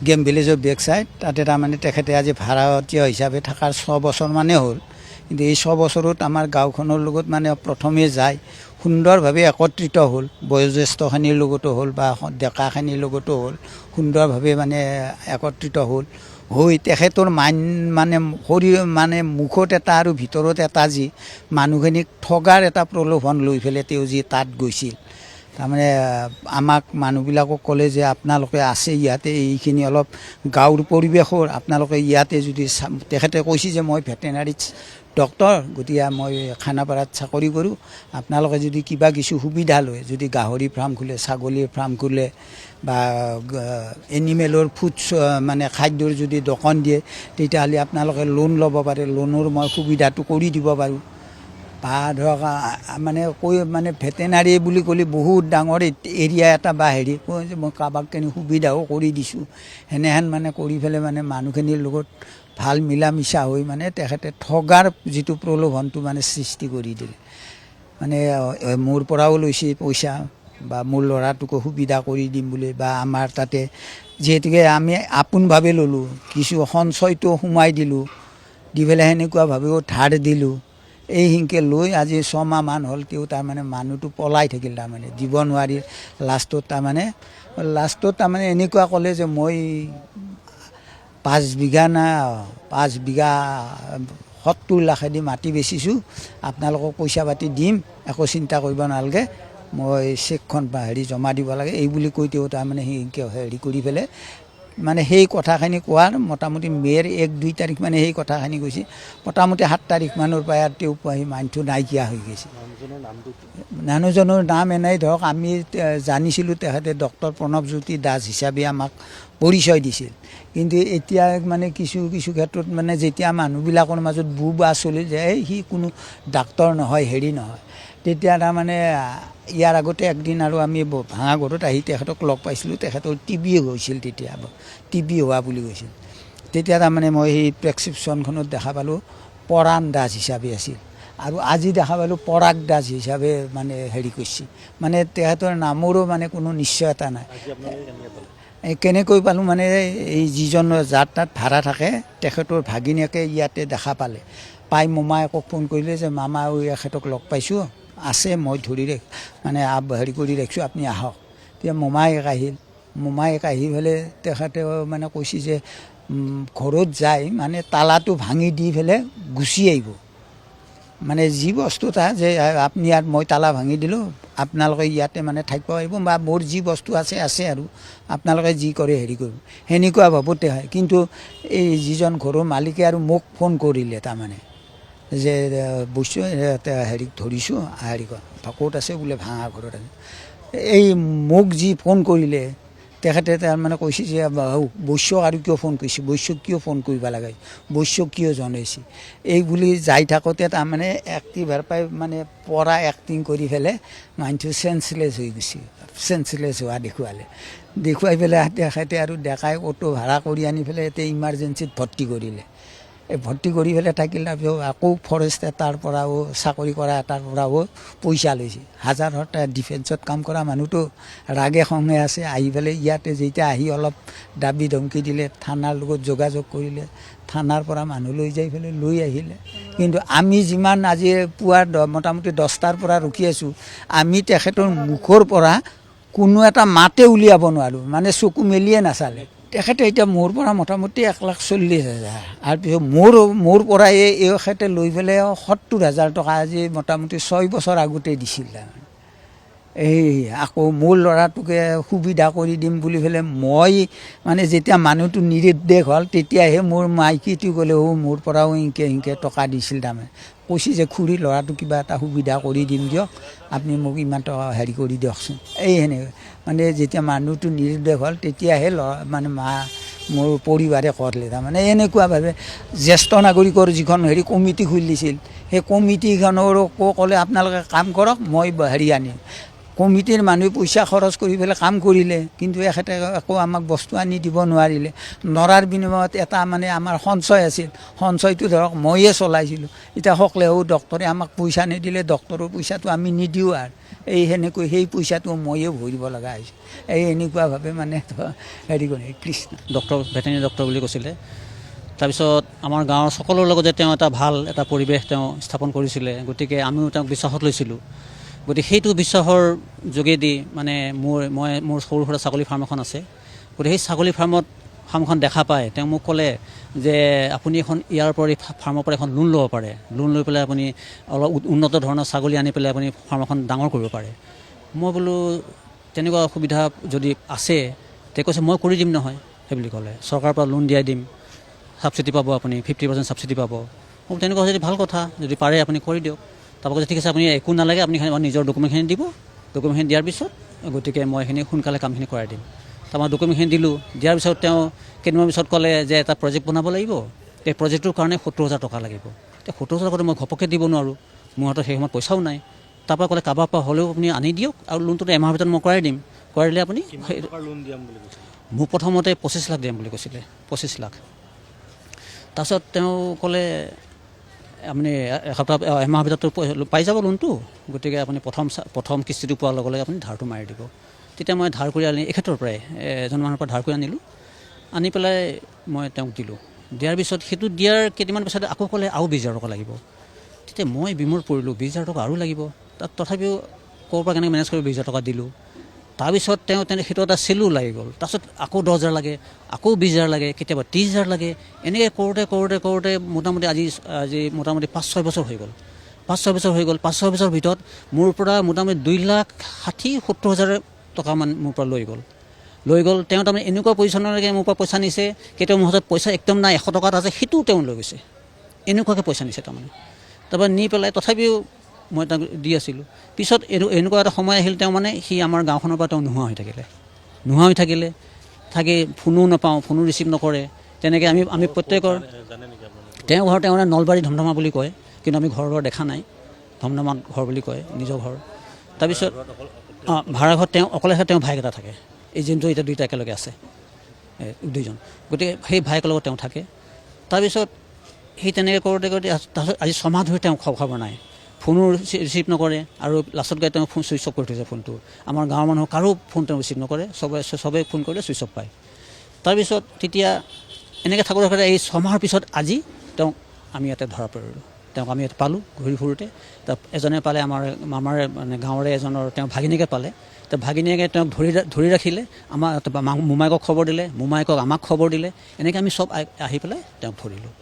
Game ভিলেজৰ back side তাতে তাৰমানে তেখেতে আজি ভাড়াতীয় হিচাপে থকাৰ 6 বছৰ মানে হ'ল। কিন্তু এই 6 বছৰত আমাৰ গাঁওখনৰ লগত মানে প্ৰথমে যায় সুন্দৰভাৱে একত্ৰিত হ'ল, বয়োজ্যেষ্ঠখিনিৰ লগতো হ'ল বা ডেকাখিনিৰ লগতো হ'ল, সুন্দৰভাৱে মানে একত্ৰিত হ'ল। হৈ তেখেতৰ মানে শৰীৰ মানে মুখত এটা আৰু ভিতৰত এটা যি মানুহখিনিক ঠগাৰ এটা প্ৰলোভন লৈ পেলাই তেওঁ যি তাত গৈছিল। তাৰমানে আমাক মানুহবিলাকক ক'লে যে আপোনালোকে আছে ইয়াতে, এইখিনি অলপ গাঁৱৰ পৰিৱেশৰ আপোনালোকে ইয়াতে যদি তেখেতে কৈছে যে মই ভেটেনাৰী ডক্টৰ, গতিকে মই খানাপাৰাত চাকৰি কৰোঁ, আপোনালোকে যদি কিবা কিছু সুবিধা লয়, যদি গাহৰি ফাৰ্ম খোলে, ছাগলীৰ ফাৰ্ম খোলে বা এনিমেলৰ ফুডছ মানে খাদ্যৰ যদি দোকান দিয়ে, তেতিয়াহ'লে আপোনালোকে লোন ল'ব পাৰে, লোনৰ মই সুবিধাটো কৰি দিব পাৰোঁ। বা ধৰক মানে ভেটেনাৰী বুলি ক'লে বহুত ডাঙৰ এৰিয়া এটা বা হেৰি কয় যে মই কাৰোবাক কেনে সুবিধাও কৰি দিছোঁ, সেনেহেন মানে কৰি পেলাই মানে মানুহখিনিৰ লগত ভাল মিলা মিছা হৈ মানে তেখেতে ঠগাৰ যিটো প্ৰলোভনটো মানে সৃষ্টি কৰি দিলে। মানে মোৰ পৰাও লৈছে পইচা বা মোৰ ল'ৰাটোকো সুবিধা কৰি দিম বুলি, বা আমাৰ তাতে যিহেতুকে আমি আপোনভাৱে ল'লোঁ, কিছু সঞ্চয়টো সোমাই দিলোঁ, দি পেলাই সেনেকুৱাভাৱেও ধাৰ দিলোঁ। এই হিংকে লৈ আজি 6 মাহমান হ'ল তেওঁ তাৰমানে মানুহটো পলাই থাকিল, তাৰমানে দিব নোৱাৰি। লাষ্টত তাৰমানে এনেকুৱা ক'লে যে মই 5 বিঘা 70 লাখেদি মাটি বেচিছোঁ, আপোনালোকক পইচা পাতি দিম, একো চিন্তা কৰিব নালাগে, মই চেকখন জমা দিব লাগে, এই বুলি কৈ তেওঁ তাৰমানে হেৰি কৰি পেলাই মানে সেই কথাখিনি কোৱাৰ মোটামুটি মে'ৰ 1-2 তাৰিখ মানে সেই কথাখিনি কৈছে। মোটামুটি 7 তাৰিখ মানৰ পৰাই আৰু তেওঁ সেই মানুহটো নাইকিয়া হৈ গৈছে। মানুহজনৰ নাম এনেই ধৰক আমি জানিছিলোঁ তেখেতে ডক্টৰ প্ৰণৱজ্যোতি দাস হিচাপে আমাক পৰিচয় দিছিল। কিন্তু এতিয়া মানে কিছু ক্ষেত্ৰত মানে যেতিয়া মানুহবিলাকৰ মাজত বা চলি যায় সি কোনো ডাক্তৰ নহয়, হেৰি নহয়, তেতিয়া তাৰমানে ইয়াৰ আগতে একদিন আৰু আমি ভাঙাঘৰত আহি তেখেতক লগ পাইছিলোঁ। তেখেতৰ টিবি হৈছিল, তেতিয়া টিবি হোৱা বুলি কৈছিল। তেতিয়া তাৰমানে মই সেই প্ৰেছক্ৰিপশ্যনখনত দেখা পালোঁ পৰাণ দাস হিচাপে আছিল, আৰু আজি দেখা পালোঁ পৰাগ দাস হিচাপে মানে হেৰি কৰিছে। মানে তেখেতৰ নামৰো মানে কোনো নিশ্চয়তা নাই। কেনেকৈ পালোঁ মানে এই যিজন যাৰ তাত ভাড়া থাকে তেখেতৰ ভাগিনীয়েকে ইয়াতে দেখা পালে, পাই মোমায়েকক ফোন কৰিলে যে মামা এখেতক লগ পাইছোঁ, আছে মই ধৰি মানে হেৰি কৰি ৰাখিছোঁ, আপুনি আহক। তেতিয়া মোমায়েক আহি পেলাই তেখেতে মানে কৈছে যে ঘৰত যাই মানে তালাটো ভাঙি দি পেলাই গুচি আহিব, মানে যি বস্তু এটা যে আপুনি ইয়াত মই তালা ভাঙি দিলোঁ, আপোনালোকে ইয়াতে মানে থাকিব পাৰিব, বা মোৰ যি বস্তু আছে আৰু আপোনালোকে যি কৰে হেৰি কৰিব, সেনেকুৱা ভাৱতে হয়। কিন্তু এই যিজন ঘৰৰ মালিকে আৰু মোক ফোন কৰিলে তাৰমানে যে বস্তু হেৰি ধৰিছোঁ, হেৰি ক'ত আছে বোলে, ভাঙা ঘৰত আছে। এই মোক যি ফোন কৰিলে তেখেতে তাৰমানে কৈছে যে বৈশ্যক আৰু কিয় ফোন কৰিছে, বৈশ্যক কিয় ফোন কৰিব লাগে, বৈশ্যক কিয় জনাইছে, এই বুলি যাই থাকোঁতে তাৰমানে এক্টিভাৰ পাই মানে পৰা এক্টিং কৰি পেলাই মানুহটো চেঞ্চলেছ হৈ গৈছে। চেঞ্চলেছ হোৱা দেখুৱাই পেলাই তেখেতে আৰু ডেকাই অটো ভাড়া কৰি আনি পেলাই এতিয়া ইমাৰ্জেঞ্চিত ভৰ্তি কৰিলে। এই ভৰ্তি কৰি পেলাই থাকিল, তাৰপিছত আকৌ ফৰেষ্ট এটাৰ পৰাও চাকৰি কৰা এটাৰ পৰাও পইচা লৈছে। হাজাৰটা ডিফেন্সত কাম কৰা মানুহটো ৰাগে খঙে আছে, আহি পেলাই ইয়াতে যেতিয়া আহি অলপ দাবী ধমকি দিলে, থানাৰ লগত যোগাযোগ কৰিলে, থানাৰ পৰা মানুহ লৈ যাই পেলাই লৈ আহিলে। কিন্তু আমি যিমান আজি পুৱাৰ মোটামুটি 10টাৰ পৰা ৰখি আছোঁ, আমি তেখেতৰ মুখৰ পৰা কোনো এটা মাতে উলিয়াব নোৱাৰোঁ, মানে চকু মেলিয়ে নাচালে। তেখেতে এতিয়া মোৰ পৰা মোটামুটি 1,40,000, তাৰপিছত মোৰ পৰা এখেতে লৈ পেলাই 70,000 টকা আজি মোটামুটি 6 বছৰ আগতে দিছিল। তাৰমানে এই আকৌ মোৰ ল'ৰাটোকে সুবিধা কৰি দিম বুলি পেলাই মই মানে যেতিয়া মানুহটো নিৰুদ্দেশ হ'ল, তেতিয়াহে মোৰ মাইকীটো ক'লে মোৰ পৰাও ইনকে টকা দিছিল। তাৰমানে কৈছে যে খুৰী ল'ৰাটো কিবা এটা সুবিধা কৰি দিম দিয়ক, আপুনি মোক ইমান টকা হেৰি কৰি দিয়কচোন। এই সেনেকৈ মানে যেতিয়া মানুহটো নিৰুদ্দেশ হ'ল তেতিয়াহে মানে মোৰ পৰিবাৰে কৰিলে। তাৰমানে এনেকুৱাভাৱে জ্যেষ্ঠ নাগৰিকৰ যিখন হেৰি কমিটি খুলিছিল, সেই কমিটিখনৰো ক'লে আপোনালোকে কাম কৰক, মই হেৰি আনিম। কমিটিৰ মানুহে পইচা খৰচ কৰি পেলাই কাম কৰিলে, কিন্তু এখেতে একো আমাক বস্তু আনি দিব নোৱাৰাৰ বিনিময়ত এটা মানে আমাৰ সঞ্চয় আছিল, সঞ্চয়টো ধৰক ময়ে চলাইছিলোঁ। এতিয়া সকলেও ডক্টৰে আমাক পইচা নিদিলে, ডক্টৰৰ পইচাটো আমি নিদিওঁ আৰু এই সেনেকৈ সেই পইচাটো ময়ে ভৰিব লগা হৈছে এই এনেকুৱাভাৱে মানে হেৰি কৰে কৃষ্ণ ডক্টৰ ভেটেনেৰি ডক্টৰ বুলি কৈছিলে। তাৰপিছত আমাৰ গাঁৱৰ সকলোৰে লগতে তেওঁ এটা ভাল এটা পৰিৱেশ তেওঁ স্থাপন কৰিছিলে, গতিকে আমিও তেওঁক বিশ্বাসত লৈছিলোঁ। গতিকে সেইটো বিশ্বাসৰ যোগেদি মানে মোৰ সৰু সুৰা ছাগলী ফাৰ্ম এখন আছে। গতিকে সেই ছাগলী ফাৰ্মখন দেখা পায় তেওঁ মোক ক'লে যে আপুনি এখন ইয়াৰ পৰা ফাৰ্মৰ পৰা এখন লোন ল'ব পাৰে, লোন লৈ পেলাই আপুনি অলপ উন্নত ধৰণৰ ছাগলী আনি পেলাই আপুনি ফাৰ্ম এখন ডাঙৰ কৰিব পাৰে। মই বোলো তেনেকুৱা সুবিধা যদি আছে, তে কৈছে মই কৰি দিম নহয় সেইবুলি ক'লে, চৰকাৰৰ পৰা লোন দিয়াই দিম, ছাবচিডি পাব আপুনি 50% ছাবচিডি পাব। মোক তেনেকুৱা যদি ভাল কথা, যদি পাৰে আপুনি কৰি দিয়ক। তাৰপৰা কৈছে ঠিক আছে আপুনি একো নালাগে, আপুনি নিজৰ ডকুমেণ্টখিনি দিব, ডকুমেণ্টখিনি দিয়াৰ পিছত গতিকে মই সেইখিনি সোনকালে কামখিনি কৰাই দিম। তাৰপৰা ডকুমেণ্টখিনি দিলোঁ, দিয়াৰ পিছত তেওঁ কেইদিনমান পিছত ক'লে যে এটা প্ৰজেক্ট বনাব লাগিব, এই প্ৰজেক্টটোৰ কাৰণে 70,000 টকা লাগিব। এতিয়া 70,000 টকা মই ঘপককৈ দিব নোৱাৰোঁ, মোৰ হাতত সেই সময়ত পইচাও নাই। তাৰপৰা ক'লে কাৰোবাৰ পৰা হ'লেও আপুনি আনি দিয়ক আৰু লোনটো এমাহৰ ভিতৰত মই কৰাই দিম, কৰাই দিলে আপুনি মোক প্ৰথমতে 25 লাখ দিম বুলি কৈছিলে, 25 লাখ। তাৰপিছত তেওঁ ক'লে আপুনি এমাহৰ ভিতৰত পাই যাব লোনটো, গতিকে আপুনি প্ৰথম কিস্তিটো পোৱাৰ লগে লগে আপুনি ধাৰটো মাৰি দিব। তেতিয়া মই ধাৰ কৰি আনি এখেতৰ পৰাই এজন মানুহৰ পৰা ধাৰ কৰি আনিলোঁ, আনি পেলাই মই তেওঁক দিলোঁ। দিয়াৰ পিছত সেইটো দিয়াৰ কেইদিনমান পিছত আকৌ ক'লে আৰু 20,000 টকা লাগিব। তেতিয়া মই বিমোৰ পৰিলোঁ, 20,000 টকা আৰু লাগিব। তাত তথাপিও ক'ৰ পৰা কেনেকৈ মেনেজ কৰি 20,000 টকা দিলোঁ। তাৰপিছত সেইটো এটা চেলো লাগি গ'ল। তাৰপিছত আকৌ 10,000 লাগে, আকৌ 20,000 লাগে, কেতিয়াবা 30,000 লাগে। এনেকৈ কৰোঁতে মোটামুটি আজি মোটামুটি 5-6 বছৰ হৈ গ'ল। 5-6 বছৰ হৈ গ'ল। 5-6 বছৰৰ ভিতৰত মোৰ পৰা মোটামুটি 2,60,000-70,000 টকামান মোৰ পৰা লৈ গ'ল। তেওঁ তাৰমানে এনেকুৱা পজিশ্যনলৈকে মোৰ পৰা পইচা নিছে, কেতিয়াবা মোৰ হাতত পইচা একদম নাই, 100 টকা এটা আছে সেইটোও তেওঁ লৈ গৈছে। এনেকুৱাকৈ পইচা নিছে তাৰপৰা নি পেলাই তথাপিও মই তাক দি আছিলোঁ। পিছত এনেকুৱা এটা সময় আহিল, তেওঁ মানে সি আমাৰ গাঁওখনৰ পৰা তেওঁ নোহোৱা হৈ থাকিলে, থাকি ফোনো নাপাওঁ, ফোনো ৰিচিভ নকৰে। তেনেকৈ আমি প্ৰত্যেকৰ তেওঁ ঘৰ তেওঁ নলবাৰী ধমধমা বুলি কয়, কিন্তু আমি ঘৰ দেখা নাই, ধমধমা ঘৰ বুলি কয় নিজৰ ঘৰ। তাৰপিছত ভাড়া ঘৰত তেওঁ অকলে তেওঁ ভাইক এটা থাকে, এই যোনটো এতিয়া দুইটা একেলগে আছে দুইজন, গতিকে সেই ভাইকৰ লগত তেওঁ থাকে। তাৰপিছত সেই তেনেকৈ কৰোঁতে তাৰপিছত আজি 6 মাহ ধৰি তেওঁ খবৰ নাই, ফোনো ৰিচিভ নকৰে আৰু লাষ্টত গৈ তেওঁ ফোন ছুইচ অফ কৰি থৈছে ফোনটো। আমাৰ গাঁৱৰ মানুহ কাৰো ফোন তেওঁ ৰিচিভ নকৰে, চবেই ফোন কৰিলে ছুইচ অফ পায়। তাৰপিছত তেতিয়া এনেকৈ থাকোঁতে এই 6 মাহৰ পিছত আজি তেওঁক আমি ইয়াতে ধৰা পৰিলোঁ। তেওঁক আমি ইয়াত পালোঁ ঘূৰি ফুৰোঁতে। এজনে পালে আমাৰ মানে গাঁৱৰে এজনৰ তেওঁ ভাগিনীকে পালে। ভাগিনীয়েকে তেওঁক ধৰি ৰাখিলে, আমাৰ মোমায়েকক খবৰ দিলে, মোমায়েকক আমাক খবৰ দিলে, এনেকৈ আমি চব আহি পেলাই তেওঁক ধৰিলোঁ।